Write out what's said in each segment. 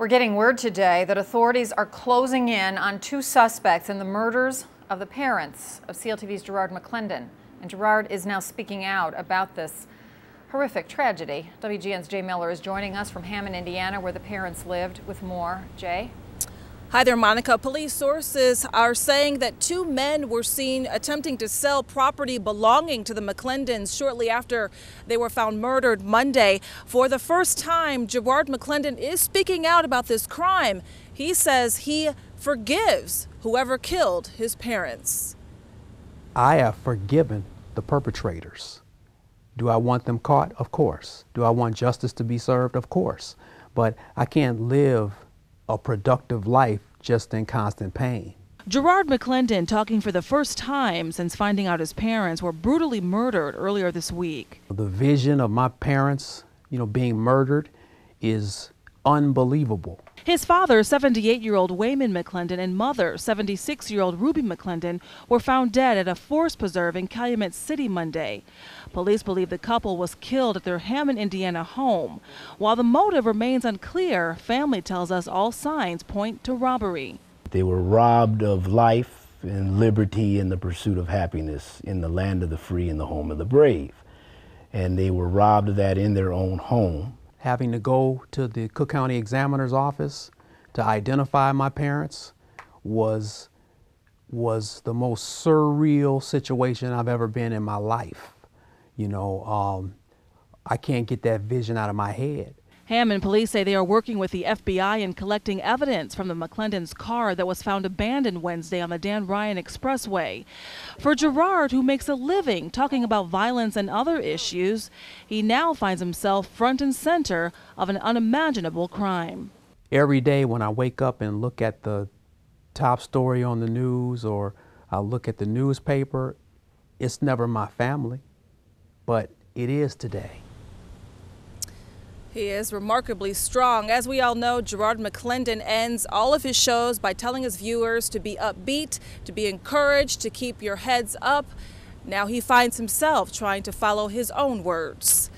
We're getting word today that authorities are closing in on 2 suspects in the murders of the parents of CLTV's Jae McClendon. And Jae is now speaking out about this horrific tragedy. WGN's Jae Miller is joining us from Hammond, Indiana, where the parents lived, with more. Jae? Hi there, Monica. Police sources are saying that 2 men were seen attempting to sell property belonging to the McClendons shortly after they were found murdered Monday. For the first time, Jae McClendon is speaking out about this crime. He says he forgives whoever killed his parents. I have forgiven the perpetrators. Do I want them caught? Of course. Do I want justice to be served? Of course. But I can't live a productive life just in constant pain. Jae McClendon talking for the first time since finding out his parents were brutally murdered earlier this week. The vision of my parents, being murdered is unbelievable. His father, 78-year-old Wayman McClendon, and mother, 76-year-old Ruby McClendon, were found dead at a forest preserve in Calumet City Monday. Police believe the couple was killed at their Hammond, Indiana home. While the motive remains unclear, family tells us all signs point to robbery. They were robbed of life and liberty in the pursuit of happiness in the land of the free and the home of the brave. And they were robbed of that in their own home. Having to go to the Cook County Examiner's office to identify my parents was the most surreal situation I've ever been in my life. I can't get that vision out of my head. Hammond police say they are working with the FBI in collecting evidence from the McClendon's car that was found abandoned Wednesday on the Dan Ryan Expressway. For Jae, who makes a living talking about violence and other issues, he now finds himself front and center of an unimaginable crime. Every day when I wake up and look at the top story on the news, or I look at the newspaper, it's never my family, but it is today. He is remarkably strong. As we all know, Jae McClendon ends all of his shows by telling his viewers to be upbeat, to be encouraged, to keep your heads up. Now he finds himself trying to follow his own words.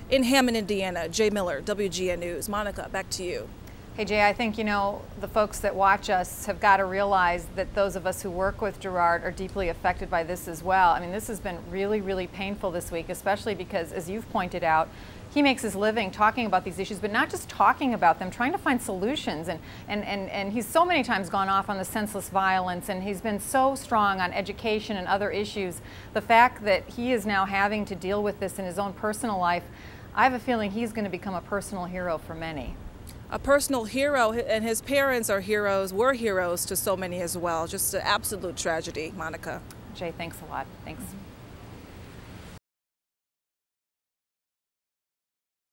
In Hammond, Indiana, Jae Miller, WGN News. Monica, back to you. Hey Jay, I think, the folks that watch us have got to realize that those of us who work with Jae are deeply affected by this as well. I mean, this has been really, really painful this week, especially because, as you've pointed out, he makes his living talking about these issues, but not just talking about them, trying to find solutions. And he's so many times gone off on the senseless violence, and he's been so strong on education and other issues. The fact that he is now having to deal with this in his own personal life, I have a feeling he's going to become a personal hero for many. A personal hero, and his parents are heroes, were heroes to so many as well. Just an absolute tragedy, Monica. Jay, thanks a lot. Thanks.